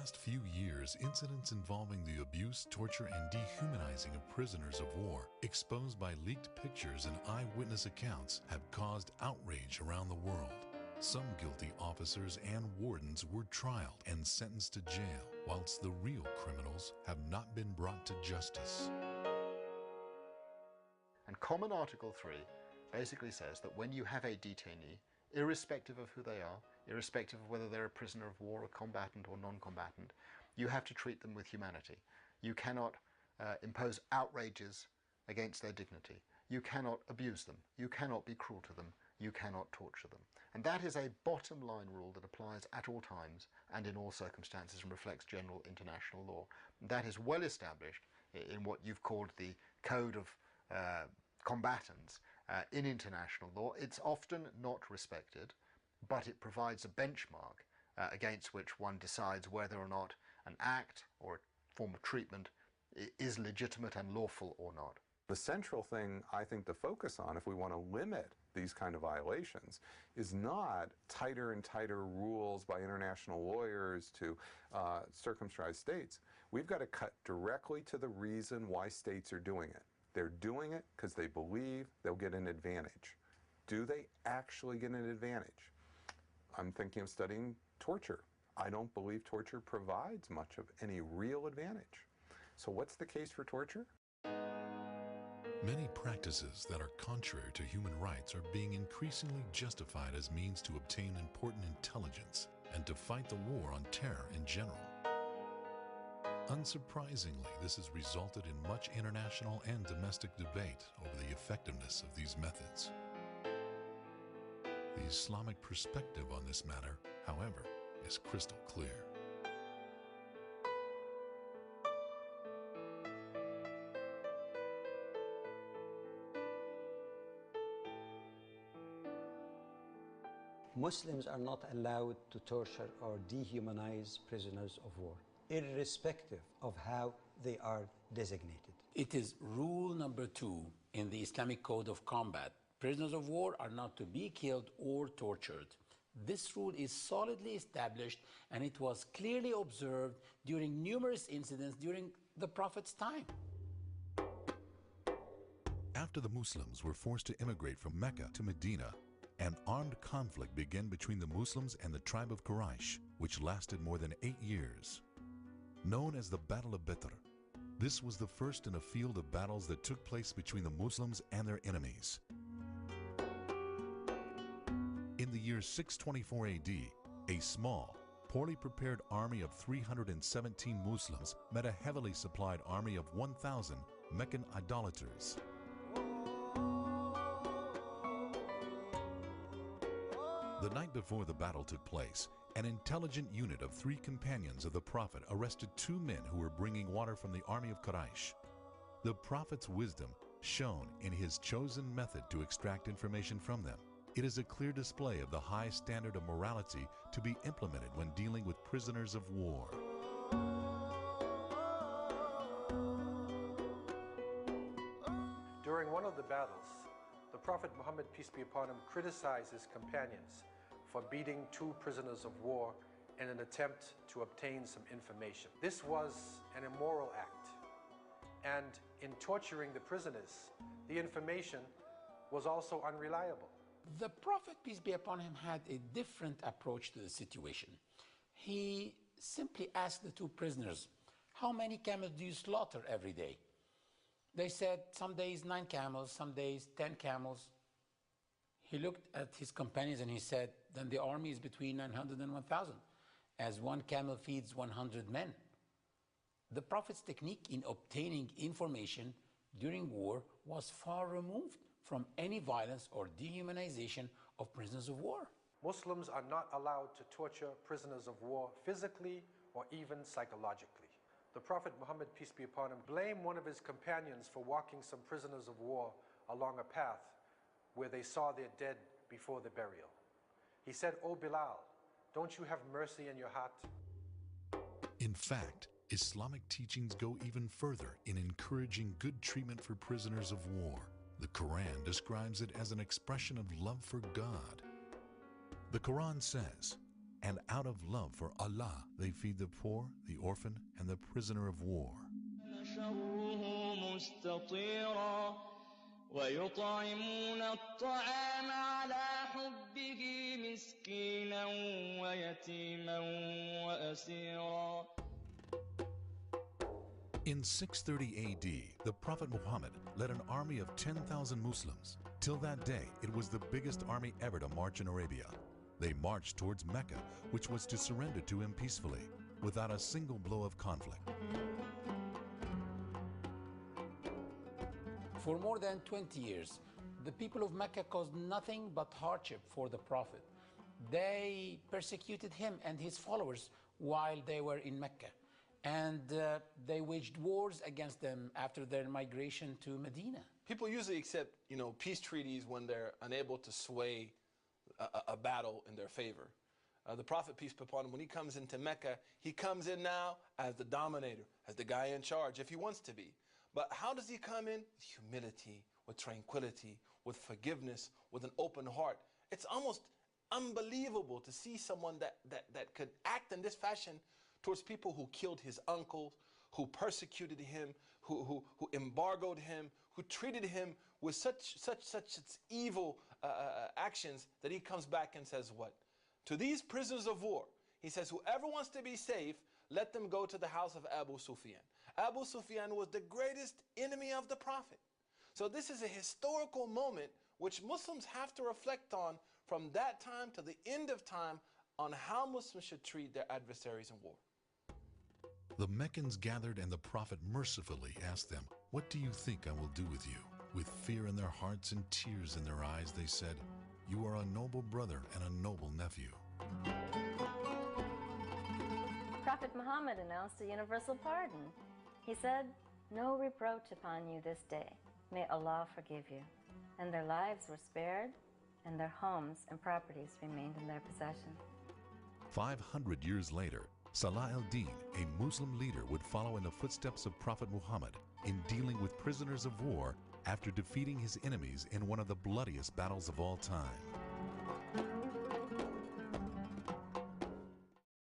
past few years, incidents involving the abuse, torture, and dehumanizing of prisoners of war, exposed by leaked pictures and eyewitness accounts, have caused outrage around the world. Some guilty officers and wardens were trialed and sentenced to jail, whilst the real criminals have not been brought to justice. And Common Article 3 basically says that when you have a detainee, irrespective of who they are, irrespective of whether they're a prisoner of war, a combatant or non-combatant, you have to treat them with humanity. You cannot impose outrages against their dignity. You cannot abuse them. You cannot be cruel to them. You cannot torture them. And that is a bottom line rule that applies at all times and in all circumstances and reflects general international law. That is well established in what you've called the Code of Combatants in international law. It's often not respected, but it provides a benchmark against which one decides whether or not an act or a form of treatment is legitimate and lawful or not. The central thing, I think, to focus on if we want to limit these kind of violations is not tighter and tighter rules by international lawyers to circumscribe states. We've got to cut directly to the reason why states are doing it. They're doing it because they believe they'll get an advantage. Do they actually get an advantage? I'm thinking of studying torture. I don't believe torture provides much of any real advantage. So what's the case for torture? Many practices that are contrary to human rights are being increasingly justified as means to obtain important intelligence and to fight the war on terror in general. Unsurprisingly, this has resulted in much international and domestic debate over the effectiveness of these methods. The Islamic perspective on this matter, however, is crystal clear. Muslims are not allowed to torture or dehumanize prisoners of war, irrespective of how they are designated. It is rule number 2 in the Islamic Code of Combat. Prisoners of war are not to be killed or tortured. This rule is solidly established, and it was clearly observed during numerous incidents during the Prophet's time. After the Muslims were forced to immigrate from Mecca to Medina, an armed conflict began between the Muslims and the tribe of Quraysh, which lasted more than 8 years. Known as the Battle of Badr, this was the first in a field of battles that took place between the Muslims and their enemies. In the year 624 AD, a small, poorly prepared army of 317 Muslims met a heavily supplied army of 1,000 Meccan idolaters. The night before the battle took place, an intelligent unit of 3 companions of the Prophet arrested 2 men who were bringing water from the army of Quraysh. The Prophet's wisdom shone in his chosen method to extract information from them. It is a clear display of the high standard of morality to be implemented when dealing with prisoners of war. During one of the battles, the Prophet Muhammad, peace be upon him, criticized his companions for beating 2 prisoners of war in an attempt to obtain some information. This was an immoral act, and in torturing the prisoners, the information was also unreliable. The Prophet, peace be upon him, had a different approach to the situation. He simply asked the 2 prisoners, "How many camels do you slaughter every day?" They said, "Some days 9 camels, some days 10 camels. He looked at his companions and he said, "Then the army is between 900 and 1,000, as 1 camel feeds 100 men." The Prophet's technique in obtaining information during war was far removed from any violence or dehumanization of prisoners of war. Muslims are not allowed to torture prisoners of war physically or even psychologically. The Prophet Muhammad, peace be upon him, blamed one of his companions for walking some prisoners of war along a path where they saw their dead before the burial. He said, "O Bilal, don't you have mercy in your heart?" In fact, Islamic teachings go even further in encouraging good treatment for prisoners of war. The Quran describes it as an expression of love for God. The Quran says, and out of love for Allah, they feed the poor, the orphan, and the prisoner of war. ويطعمون الطعام على حبه مسكينا ويتيما وأسيرا. In 630 AD, the Prophet Muhammad led an army of 10,000 Muslims. Till that day, it was the biggest army ever to march in Arabia. They marched towards Mecca, which was to surrender to him peacefully, without a single blow of conflict. For more than 20 years, the people of Mecca caused nothing but hardship for the Prophet. They persecuted him and his followers while they were in Mecca. And they waged wars against them after their migration to Medina. People usually accept, peace treaties when they're unable to sway a battle in their favor. The Prophet, peace be upon him, when he comes into Mecca, he comes in now as the dominator, as the guy in charge, if he wants to be. But how does he come in? With humility, with tranquility, with forgiveness, with an open heart. It's almost unbelievable to see someone that could act in this fashion towards people who killed his uncles, who persecuted him, who embargoed him, who treated him with such evil actions, that he comes back and says what? To these prisoners of war, he says, whoever wants to be safe, let them go to the house of Abu Sufyan. Abu Sufyan was the greatest enemy of the Prophet. So this is a historical moment which Muslims have to reflect on from that time to the end of time, on how Muslims should treat their adversaries in war. The Meccans gathered, and the Prophet mercifully asked them, "What do you think I will do with you?" With fear in their hearts and tears in their eyes, they said, "You are a noble brother and a noble nephew." Prophet Muhammad announced a universal pardon. He said, "No reproach upon you this day. May Allah forgive you." And their lives were spared, and their homes and properties remained in their possession. 500 years later, Salah al-Din, a Muslim leader, would follow in the footsteps of Prophet Muhammad in dealing with prisoners of war after defeating his enemies in one of the bloodiest battles of all time.